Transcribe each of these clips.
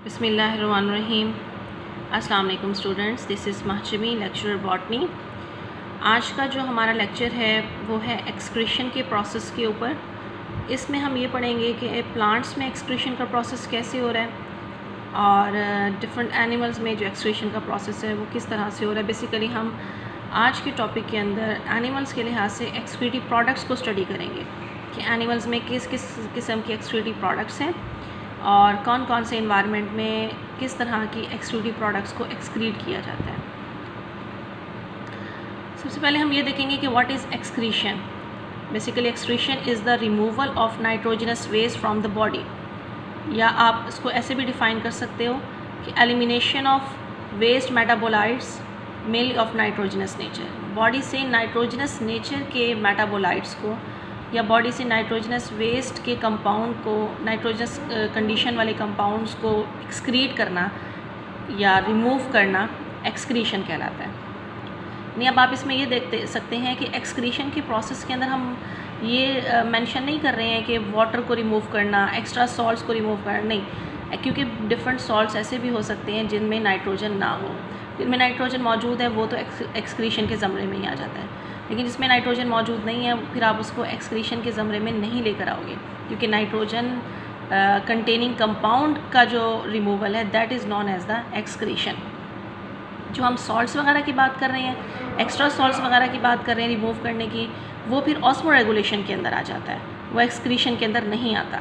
बिस्मिल्लाहिर्रहमानिर्रहीम। अस्सलाम वालेकुम students, this is Mahjami, lecturer botany. आज का जो हमारा लेक्चर है वो है एक्सक्रीशन के प्रोसेस के ऊपर। इसमें हम ये पढ़ेंगे कि प्लांट्स में एक्सक्रीशन का प्रोसेस कैसे हो रहा है और डिफरेंट एनिमल्स में जो एक्सक्रीशन का प्रोसेस है वो किस तरह से हो रहा है। बेसिकली हम आज के टॉपिक के अंदर एनिमल्स के लिहाज से एक्सक्रीटिव प्रोडक्ट्स को स्टडी करेंगे कि एनिमल्स में किस किस किस्म के एक्सक्रीटिव प्रोडक्ट्स हैं और कौन कौन से इन्वायरमेंट में किस तरह की एक्सक्रीटिव प्रोडक्ट्स को एक्सक्रीट किया जाता है। सबसे पहले हम ये देखेंगे कि what is excretion. Basically excretion is the removal of nitrogenous waste from the body, या आप इसको ऐसे भी डिफ़ाइन कर सकते हो कि elimination of waste metabolites mainly of nitrogenous nature. Body से नाइट्रोजनस नेचर के मेटाबोलाइट्स को या बॉडी से नाइट्रोजनस वेस्ट के कंपाउंड को, नाइट्रोजनस कंडीशन वाले कंपाउंड्स को एक्सक्रीट करना या रिमूव करना एक्सक्रीशन कहलाता है। नहीं, अब आप इसमें ये देख सकते हैं कि एक्सक्रीशन के प्रोसेस के अंदर हम ये मेंशन नहीं कर रहे हैं कि वाटर को रिमूव करना, एक्स्ट्रा सॉल्ट्स को रिमूव करना, नहीं, क्योंकि डिफरेंट सॉल्ट्स ऐसे भी हो सकते हैं जिनमें नाइट्रोजन ना हो। जिनमें नाइट्रोजन मौजूद है वो तो एक्सक्रीशन के ज़मरे में ही आ जाता है, लेकिन जिसमें नाइट्रोजन मौजूद नहीं है फिर आप उसको एक्सक्रीशन के ज़मरे में नहीं लेकर आओगे, क्योंकि नाइट्रोजन कंटेनिंग कंपाउंड का जो रिमूवल है that is known as the excretion. जो हम सॉल्ट्स वगैरह की बात कर रहे हैं, एक्स्ट्रा सॉल्ट्स वगैरह की बात कर रहे हैं रिमूव करने की, वो फिर ऑस्मो रेगुलेशन के अंदर आ जाता है, वो एक्सक्रीशन के अंदर नहीं आता।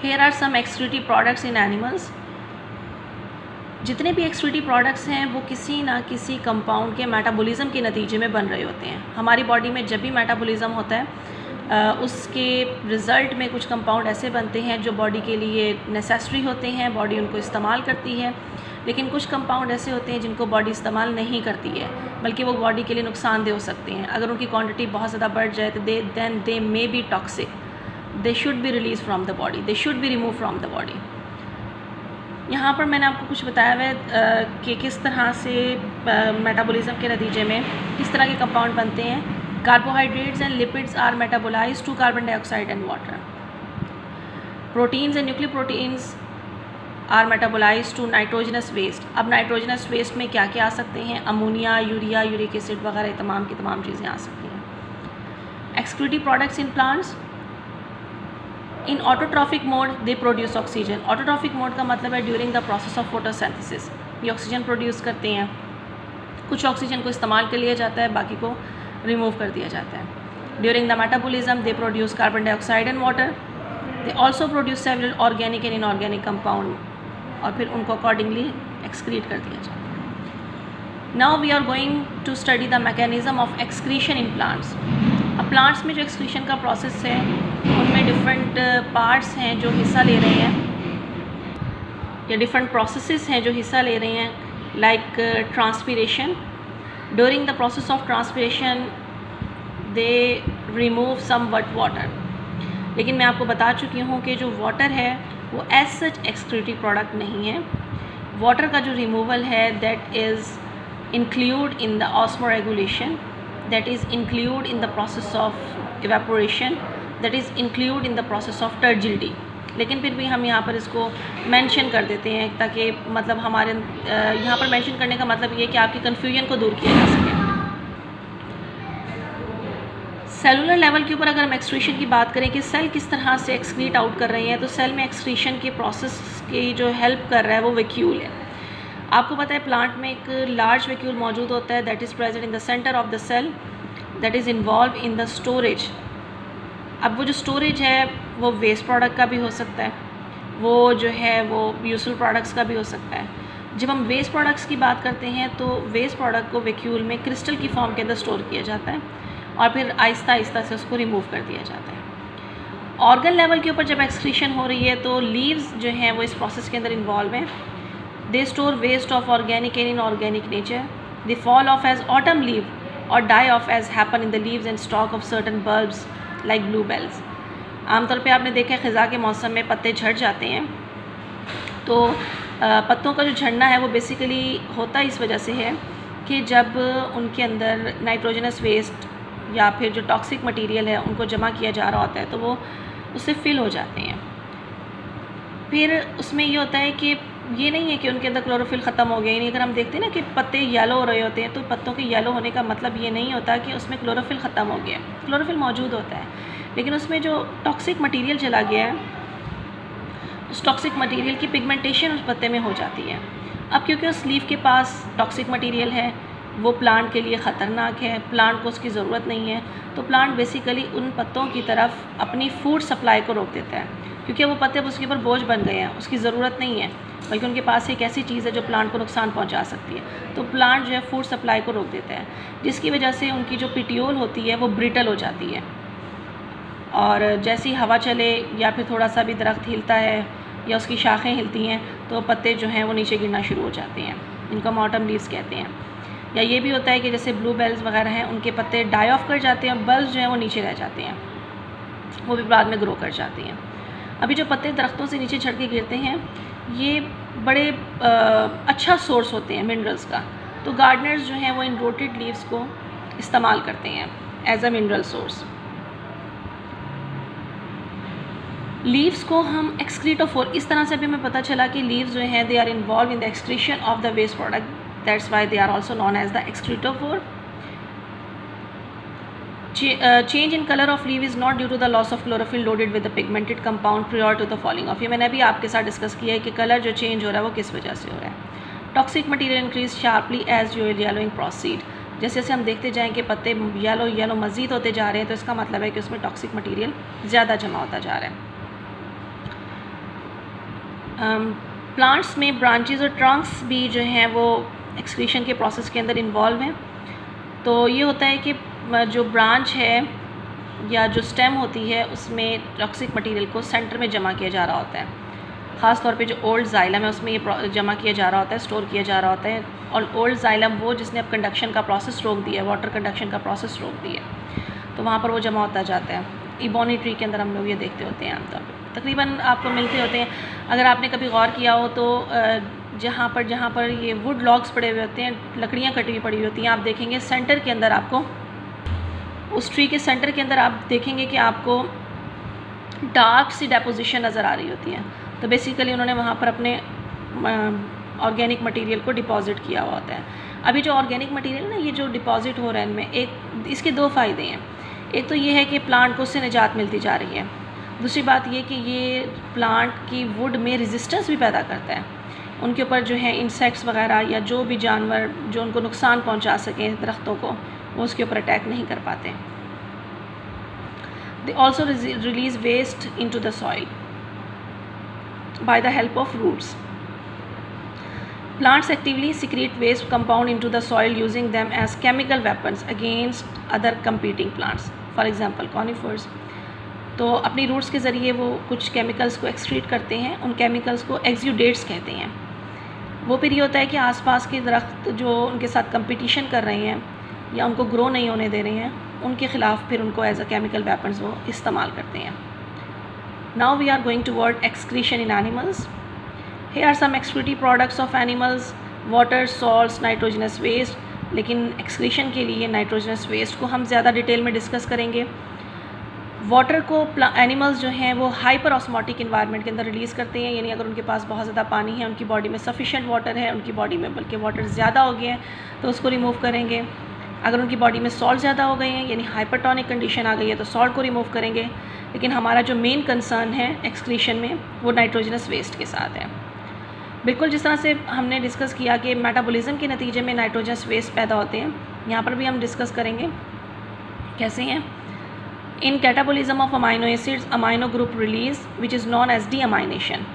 Here are some excretive products in animals। जितने भी एक्सक्रीटिव प्रोडक्ट्स हैं वो किसी ना किसी कंपाउंड के मेटाबॉलिज्म के नतीजे में बन रहे होते हैं। हमारी बॉडी में जब भी मेटाबॉलिज्म होता है उसके रिज़ल्ट में कुछ कंपाउंड ऐसे बनते हैं जो बॉडी के लिए नेसेसरी होते हैं, बॉडी उनको इस्तेमाल करती है, लेकिन कुछ कंपाउंड ऐसे होते हैं जिनको बॉडी इस्तेमाल नहीं करती है, बल्कि वो बॉडी के लिए नुकसानदेह हो सकते हैं। अगर उनकी क्वांटिटी बहुत ज़्यादा बढ़ जाए तो then they may be toxic, they should be release from the body, they should be remove from the body. यहाँ पर मैंने आपको कुछ बताया हुआ है कि किस तरह से मेटाबॉलिज्म के नतीजे में किस तरह के कंपाउंड बनते हैं। Carbohydrates and lipids are metabolised to carbon dioxide and water. Proteins and nucleoproteins are metabolised to nitrogenous waste. अब नाइट्रोजनस वेस्ट में क्या क्या आ सकते हैं? अमोनिया, यूरिया, यूरिक एसिड वगैरह तमाम की तमाम चीज़ें आ सकती हैं। Excretive products in plants. In autotrophic mode they produce oxygen. Autotrophic mode का मतलब है during the process of photosynthesis ये ऑक्सीजन प्रोड्यूस करते हैं। कुछ ऑक्सीजन को इस्तेमाल कर लिया जाता है, बाकी को रिमूव कर दिया जाता है। During the metabolism they produce carbon dioxide and water. They also produce several organic and inorganic compound, और फिर उनको अकॉर्डिंगली एक्सक्रीट कर दिया जाता है। Now we are going to study the mechanism of excretion in plants. अब plants में जो एक्सक्रीशन का प्रोसेस है उनमें डिफरेंट पार्ट्स हैं जो हिस्सा ले रहे हैं, या डिफरेंट प्रोसेसेस हैं जो हिस्सा ले रहे हैं, like transpiration. During the process of transpiration they remove somewhat water. लेकिन मैं आपको बता चुकी हूँ कि जो वाटर है वो एज सच एक्सक्रीटिव प्रोडक्ट नहीं है। वाटर का जो रिमूवल है that is include in the osmo regulation, that is include in the process of evaporation, that is include in the process of turgidity। लेकिन फिर भी हम यहाँ पर इसको मेंशन कर देते हैं ताकि मतलब हमारे यहाँ पर मेंशन करने का मतलब ये कि आपकी कन्फ्यूजन को दूर किया जा सके। सेलुलर लेवल के ऊपर अगर हम एक्सक्रीशन की बात करें कि सेल किस तरह से एक्सक्रीट आउट कर रहे हैं, तो सेल में एक्सक्रीशन के प्रोसेस की जो हेल्प कर रहा है वो वैक्यूल है। आपको पता है प्लांट में एक लार्ज वैक्यूल मौजूद होता है that is present in the centre of the cell, that is involve in the storage. अब वो जो स्टोरेज है वो वेस्ट प्रोडक्ट का भी हो सकता है, वो जो है वो यूजफुल प्रोडक्ट्स का भी हो सकता है। जब हम वेस्ट प्रोडक्ट्स की बात करते हैं तो वेस्ट प्रोडक्ट को वैक्यूल में क्रिस्टल की फॉर्म के अंदर स्टोर किया जाता है और फिर आहिस्ता आहिस्ता से उसको रिमूव कर दिया जाता है। ऑर्गन लेवल के ऊपर जब एक्सक्रीशन हो रही है तो लीव्स जो हैं वो इस प्रोसेस के अंदर इन्वॉल्व हैं। They store waste of organic and inorganic nature. They fall off as autumn leaf or die off as happen in the leaves and stalk of certain bulbs like bluebells। आमतौर पे आपने देखा है ख़ज़ा के मौसम में पत्ते झड़ जाते हैं, तो पत्तों का जो झड़ना है वो बेसिकली होता इस वजह से है कि जब उनके अंदर नाइट्रोजनस वेस्ट या फिर जो टॉक्सिक मटेरियल है उनको जमा किया जा रहा होता है तो वो उससे फिल हो जाते हैं। फिर उसमें ये होता है कि ये नहीं है कि उनके अंदर क्लोरोफिल ख़त्म हो गया। यानी अगर हम देखते हैं ना कि पत्ते येलो हो रहे होते हैं, तो पत्तों के येलो होने का मतलब ये नहीं होता कि उसमें क्लोरोफिल ख़त्म हो गया। क्लोरोफिल मौजूद होता है, लेकिन उसमें जो टॉक्सिक मटेरियल चला गया है, उस टॉक्सिक मटेरियल की पिगमेंटेशन उस पत्ते में हो जाती है। अब क्योंकि उस लीफ के पास टॉक्सिक मटेरियल है, वो प्लांट के लिए ख़तरनाक है, प्लांट को उसकी ज़रूरत नहीं है, तो प्लांट बेसिकली उन पत्तों की तरफ अपनी फूड सप्लाई को रोक देता है, क्योंकि वो पत्ते अब उसके ऊपर बोझ बन गए हैं, उसकी ज़रूरत नहीं है, बल्कि उनके पास एक ऐसी चीज़ है जो प्लांट को नुकसान पहुंचा सकती है। तो प्लांट जो है फूड सप्लाई को रोक देता है, जिसकी वजह से उनकी जो पिटियोल होती है वो ब्रिटल हो जाती है, और जैसी हवा चले या फिर थोड़ा सा भी दरख्त हिलता है या उसकी शाखें हिलती हैं, तो पत्ते जो हैं वो नीचे गिरना शुरू हो जाते हैं। इनको हम ऑटम लीव्स कहते हैं। या ये भी होता है कि जैसे ब्लू बेल्स वगैरह हैं, उनके पत्ते डाई ऑफ कर जाते हैं, बल्ब जो हैं वो नीचे रह जाते हैं, वो भी बाद में ग्रो कर जाती हैं। अभी जो पत्ते दरख्तों से नीचे झड़ के गिरते हैं, ये बड़े अच्छा सोर्स होते हैं मिनरल्स का। तो गार्डनर्स जो हैं वो इन रोटेड लीव्स को इस्तेमाल करते हैं as a mineral source. Leaves को हम एक्सक्रीटोफोर, इस तरह से भी हमें पता चला कि लीव्स जो हैं they are involve in the excretion of the waste product, that's why they are also known as the excretophore. Change in color of leaf is not due to the loss of chlorophyll loaded with the pigmented compound prior to the falling off। ये मैंने अभी आपके साथ discuss किया है कि colour जो change हो रहा है वो किस वजह से हो रहा है। Toxic material increase sharply as your yellowing proceed. जैसे जैसे हम देखते जाएँ कि पत्ते येलो मज़ीद होते जा रहे हैं, तो इसका मतलब है कि उसमें टॉक्सिक मटेरियल ज़्यादा जमा होता जा रहा है। प्लांट्स में ब्रांचेस और ट्रंक्स भी जो हैं वो एक्सक्रीशन के प्रोसेस के अंदर इन्वॉल्व हैं। तो ये होता है कि जो ब्रांच है या जो स्टेम होती है, उसमें टॉक्सिक मटेरियल को सेंटर में जमा किया जा रहा होता है। ख़ास तौर पे जो ओल्ड जाइलम है उसमें ये जमा किया जा रहा होता है, स्टोर किया जा रहा होता है। और ओल्ड जाइलम वो जिसने अब कंडक्शन का प्रोसेस रोक दिया है, वाटर कंडक्शन का प्रोसेस रोक दिया है, तो वहाँ पर वो जमा होता जाता है। इबोनी ट्री के अंदर हम लोग ये देखते होते हैं आमतौर पर, तकरीबन आपको मिलते होते हैं। अगर आपने कभी गौर किया हो तो जहाँ पर ये वुड लॉग्स पड़े हुए होते हैं, लकड़ियाँ कटी हुई पड़ी होती हैं, आप देखेंगे सेंटर के अंदर आपको, उस ट्री के सेंटर के अंदर आप देखेंगे कि आपको डार्क सी डेपोजिशन नज़र आ रही होती है। तो बेसिकली उन्होंने वहाँ पर अपने ऑर्गेनिक मटेरियल को डिपॉजिट किया हुआ होता है। अभी जो ऑर्गेनिक मटेरियल ना, ये जो डिपॉजिट हो रहा है इनमें, एक इसके दो फ़ायदे हैं। एक तो ये है कि प्लांट को उससे निजात मिलती जा रही है, दूसरी बात ये कि ये प्लांट की वुड में रेजिस्टेंस भी पैदा करता है। उनके ऊपर जो है इंसेक्ट्स वगैरह या जो भी जानवर जो उनको नुकसान पहुंचा सकें दरख्तों को, वो उसके ऊपर अटैक नहीं कर पाते। They also release waste into the soil by the help of roots. Plants actively secrete waste compound into the soil using them as chemical weapons against other competing plants. For example, conifers. तो अपनी roots के ज़रिए वो कुछ chemicals को excrete करते हैं। उन केमिकल्स को एक्सुडेट्स कहते हैं। वो फिर ये होता है कि आसपास के दरख्त जो उनके साथ कंपटीशन कर रहे हैं या उनको ग्रो नहीं होने दे रहे हैं, उनके ख़िलाफ़ फिर उनको एज अ केमिकल वेपन्स वो इस्तेमाल करते हैं। Now we are going toward excretion in animals. Here are some excretory products of animals, water, salts, nitrogenous waste। लेकिन एक्सक्रीशन के लिए नाइट्रोजनस वेस्ट को हम ज़्यादा डिटेल में डिस्कस करेंगे। वाटर को एनिमल्स जो हैं वो हाइपर ऑस्मोटिक इन्वायरमेंट के अंदर रिलीज़ करते हैं, यानी अगर उनके पास बहुत ज़्यादा पानी है, उनकी बॉडी में सफिशेंट वाटर है, उनकी बॉडी में बल्कि वाटर ज़्यादा हो गए हैं तो उसको रिमूव करेंगे। अगर उनकी बॉडी में सॉल्ट ज़्यादा हो गए हैं, यानी हाइपरटोनिक कंडीशन आ गई है, तो सॉल्ट को रिमूव करेंगे। लेकिन हमारा जो मेन कंसर्न है एक्सक्रीशन में वो नाइट्रोजनस वेस्ट के साथ है। बिल्कुल जिस तरह से हमने डिस्कस किया कि मेटाबॉलिज्म के नतीजे में नाइट्रोजनस वेस्ट पैदा होते हैं, यहाँ पर भी हम डिस्कस करेंगे कैसे हैं। In catabolism of amino acids, amino group release which is known as deamination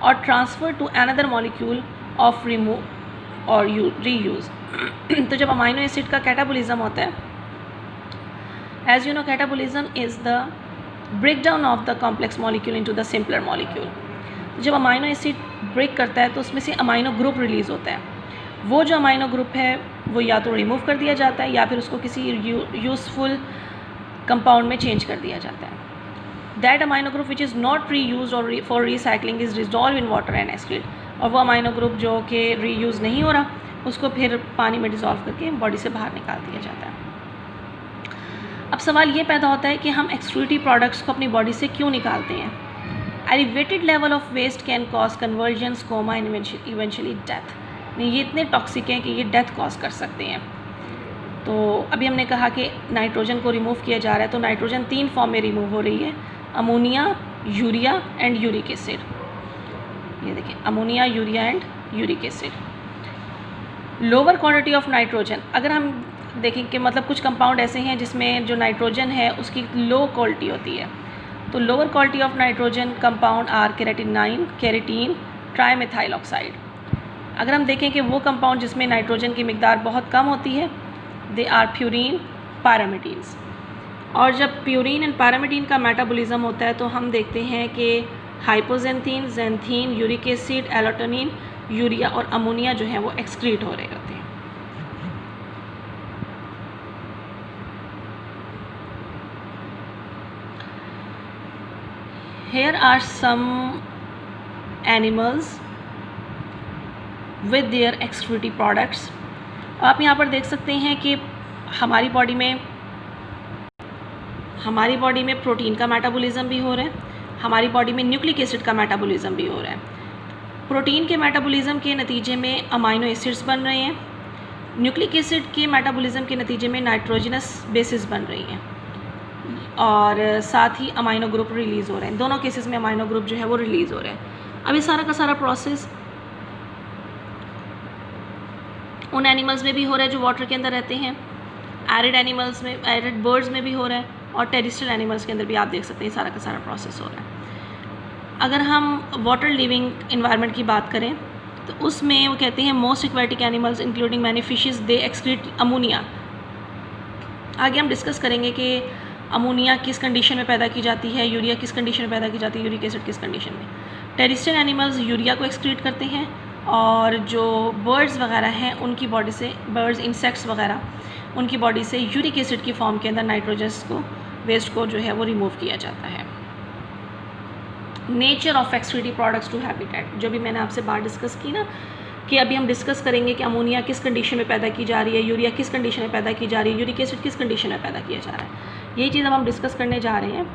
और transfer to another molecule of remove और रीयूज़। तो जब अमाइनो एसिड का कैटाबॉलिज्म होता है, as you know catabolism is the break down of the complex molecule into the simpler molecule. जब amino acid break करता है तो उसमें से अमाइनो ग्रुप रिलीज़ होता है। वो जो अमाइनो ग्रुप है वो या तो रिमूव कर दिया जाता है या फिर उसको किसी यूज़फुल कंपाउंड में चेंज कर दिया जाता है। That amino group which is not री यूज और for recycling is dissolve in water and excrete. और वो अमाइनो ग्रुप जो कि री यूज़ नहीं हो रहा, उसको फिर पानी में डिज़ोल्व करके बॉडी से बाहर निकाल दिया जाता है। अब सवाल ये पैदा होता है कि हम एक्सक्रीटरी प्रोडक्ट्स को अपनी बॉडी से क्यों निकालते हैं। Elevated level of waste can cause convulsions, coma and eventually death. ये इतने टॉक्सिक हैं कि ये डेथ कॉज कर सकते हैं। तो अभी हमने कहा कि नाइट्रोजन को रिमूव किया जा रहा है, तो नाइट्रोजन 3 फॉर्म में रिमूव हो रही है, ammonia, urea and uric acid. ये देखिए, ammonia, urea and uric acid. Lower quantity of nitrogen, अगर हम देखें कि मतलब कुछ कंपाउंड ऐसे हैं जिसमें जो नाइट्रोजन है उसकी लो क्वालिटी होती है, तो lower quality of nitrogen compound are keratin, trimethyl oxide. अगर हम देखें कि वो कंपाउंड जिसमें नाइट्रोजन की मिकदार बहुत कम होती है, दे आर प्यूरीन, पैरामीडीन्स। और जब प्यूरीन एंड पैरामीडीन का मेटाबॉलिज्म होता है तो हम देखते हैं कि हाइपोजेंथीन, जेंथीन, यूरिक एसिड, एलोटोनिन, यूरिया और अमोनिया जो है वो एक्सक्रीट हो रहे होते हैं। Here are some animals with their excretory products। आप यहाँ पर देख सकते हैं कि हमारी बॉडी में प्रोटीन का मेटाबॉलिज्म भी हो रहा है, हमारी बॉडी में न्यूक्लिक एसिड का मेटाबॉलिज्म भी हो रहा है। प्रोटीन के मेटाबॉलिज्म के नतीजे में अमाइनो एसिड्स बन रहे हैं, न्यूक्लिक एसिड के मेटाबॉलिज्म के नतीजे में नाइट्रोजनस बेसिस बन रही हैं, और साथ ही अमाइनो ग्रुप रिलीज़ हो रहे हैं। दोनों केसेस में अमाइनो ग्रुप जो है वो रिलीज़ हो रहे हैं। अब ये सारा का सारा प्रोसेस उन एनिमल्स में भी हो रहा है जो वाटर के अंदर रहते हैं, एरिड एनिमल्स में, एरिड बर्ड्स में भी हो रहा है, और टेरेस्ट्रियल एनिमल्स के अंदर भी आप देख सकते हैं सारा का सारा प्रोसेस हो रहा है। अगर हम वाटर लिविंग इन्वायरमेंट की बात करें तो उसमें वो कहते हैं most aquatic animals including many fishes they excrete ammonia. आगे हम डिस्कस करेंगे कि अमोनिया किस कंडीशन में पैदा की जाती है, यूरिया किस कंडीशन में पैदा की जाती है, यूरिक एसिड किस कंडीशन में। टेरेस्ट्रियल एनिमल्स यूरिया को एक्सक्रीट करते हैं, और जो बर्ड्स वगैरह हैं उनकी बॉडी से, बर्ड्स, इंसेक्ट्स वगैरह, उनकी बॉडी से यूरिक एसिड की फॉर्म के अंदर नाइट्रोजन को, वेस्ट को जो है वो रिमूव किया जाता है। Nature of excretory products to habitat, जो भी मैंने आपसे बात डिस्कस की ना, कि अभी हम डिस्कस करेंगे कि अमोनिया किस कंडीशन में पैदा की जा रही है, यूरिया किस कंडीशन में पैदा की जा रही है, यूरिक एसिड किस कंडीशन में पैदा किया जा रहा है। यही चीज़ अब हम डिस्कस करने जा रहे हैं।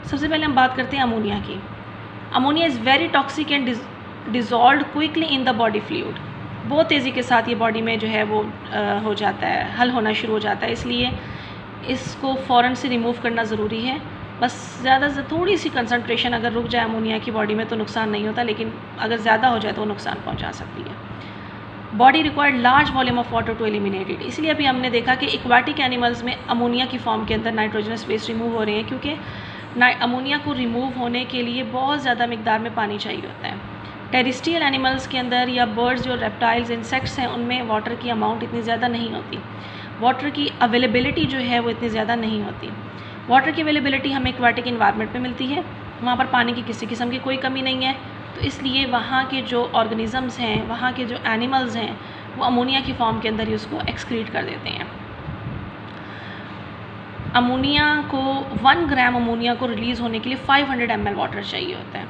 सबसे पहले हम बात करते हैं अमोनिया की। Ammonia is very toxic and dissolved quickly in the body fluid. बहुत तेज़ी के साथ ये बॉडी में जो है वो हो जाता है, हल होना शुरू हो जाता है, इसलिए इसको फ़ौरन से रिमूव करना ज़रूरी है। बस ज़्यादा से थोड़ी सी कंसनट्रेशन अगर रुक जाए अमोनिया की बॉडी में तो नुकसान नहीं होता, लेकिन अगर ज़्यादा हो जाए तो वो नुकसान पहुंचा सकती है। Body required large volume of water to eliminate it. इसलिए अभी हमने देखा कि एक्वाटिक एनिमल्स में अमोनिया की फॉर्म के अंदर नाइट्रोजनस वेस्ट रिमूव हो रहे हैं, क्योंकि अमोनिया को रिमूव होने के लिए बहुत ज़्यादा मिकदार में पानी चाहिए होता है। टेरेस्ट्रियल एनिमल्स के अंदर या बर्ड्स, जो रेप्टाइल्स, इंसेक्ट्स हैं, उनमें वाटर की अमाउंट इतनी ज़्यादा नहीं होती, वाटर की अवेलेबिलिटी जो है वो इतनी ज़्यादा नहीं होती। वाटर की अवेलेबिलिटी हमें एक्वाटिक इन्वायरमेंट में मिलती है, वहाँ पर पानी की किसी किस्म की कोई कमी नहीं है, तो इसलिए वहाँ के जो ऑर्गेनिज़म्स हैं, वहाँ के जो एनिमल्स हैं, वो अमोनिया की फॉर्म के अंदर ही उसको एक्सक्रीट कर देते हैं। अमोनिया को 1 ग्राम अमोनिया को रिलीज़ होने के लिए 500 ml वाटर चाहिए होता है।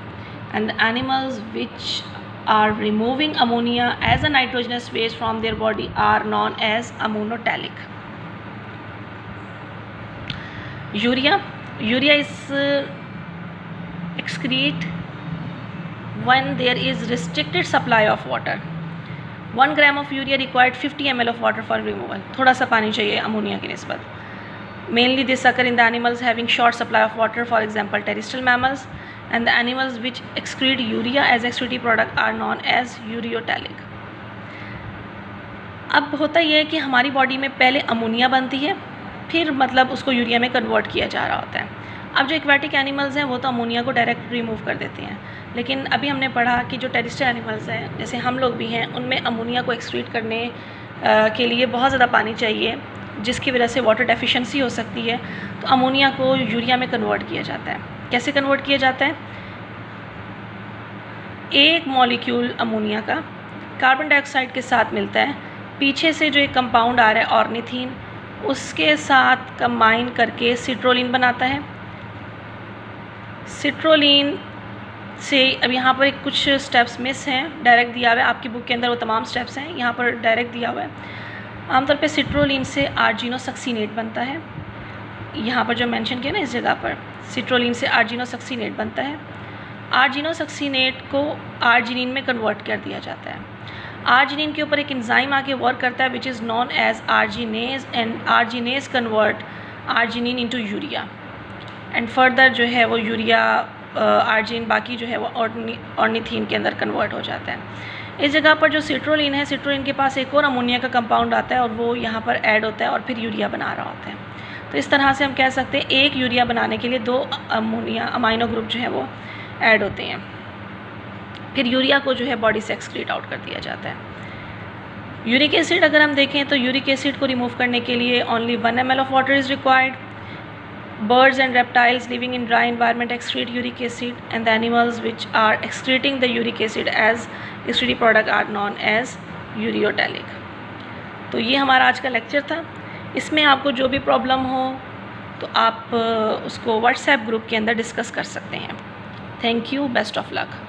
And the animals which are removing ammonia as a nitrogenous waste from their body are known as ammonotelic. Urea is excrete when there is restricted supply of water. 1 gram of urea required 50 ml of water for removal. थोड़ा सा पानी चाहिए ammonia की निस्बत। Mainly this occur in the animals having short supply of water, for example terrestrial mammals, and the animals which excrete urea as excretory product are known as ureotelic. अब होता यह है कि हमारी बॉडी में पहले अमोनिया बनती है, फिर मतलब उसको यूरिया में कन्वर्ट किया जा रहा होता है। अब जो एक्वाटिक एनिमल्स हैं वो तो अमोनिया को डायरेक्ट रिमूव कर देते हैं, लेकिन अभी हमने पढ़ा कि जो टेरेस्ट्रियल एनिमल्स हैं, जैसे हम लोग भी हैं, उनमें अमोनिया को एक्सक्रीट करने के लिए बहुत ज़्यादा पानी चाहिए, जिसकी वजह से वाटर डेफिशिएंसी हो सकती है। तो अमोनिया को यूरिया में कन्वर्ट किया जाता है। कैसे कन्वर्ट किया जाता है? एक मॉलिक्यूल अमोनिया का कार्बन डाइऑक्साइड के साथ मिलता है, पीछे से जो एक कंपाउंड आ रहा है ऑर्निथीन, उसके साथ कंबाइन करके सिट्रोलिन बनाता है। सिट्रोलिन से अब यहाँ पर कुछ स्टेप्स मिस हैं, डायरेक्ट दिया हुआ है आपकी बुक के अंदर, वो तमाम स्टेप्स हैं, यहाँ पर डायरेक्ट दिया हुआ है। आमतौर पे सिट्रोलिन से आर्जिनोसक्सीनेट बनता है। यहाँ पर जो मेंशन किया ना इस जगह पर, सिट्रोलिन से आर्जिनोसक्सीनेट बनता है। आर्जिनोसक्सीनेट को आर्जिनिन में कन्वर्ट कर दिया जाता है। आर्जिनिन के ऊपर एक एंजाइम आके वर्क करता है which is known as arginase, and arginase convert arginine into urea, and further जो है वो यूरिया आर्जिन बाकी जो है वो ऑर्निथीन के अंदर कन्वर्ट हो जाता है। इस जगह पर जो सिट्रोलिन है, सिट्रोलिन के पास एक और अमोनिया का कंपाउंड आता है और वो यहाँ पर ऐड होता है और फिर यूरिया बना रहा होता है। तो इस तरह से हम कह सकते हैं एक यूरिया बनाने के लिए 2 अमोनिया अमाइनो ग्रुप जो है वो ऐड होते हैं। फिर यूरिया को जो है बॉडी से एक्सक्रीट आउट कर दिया जाता है। यूरिक एसिड अगर हम देखें तो यूरिक एसिड को रिमूव करने के लिए only 1 ml of water is required. Birds and reptiles living in dry environment excrete uric acid, and the animals which are excreting the uric acid as excretory product are known as ureotelic। तो ये हमारा आज का lecture था। इसमें आपको जो भी प्रॉब्लम हो तो आप उसको व्हाट्सएप ग्रुप के अंदर डिस्कस कर सकते हैं। Thank you, best of luck.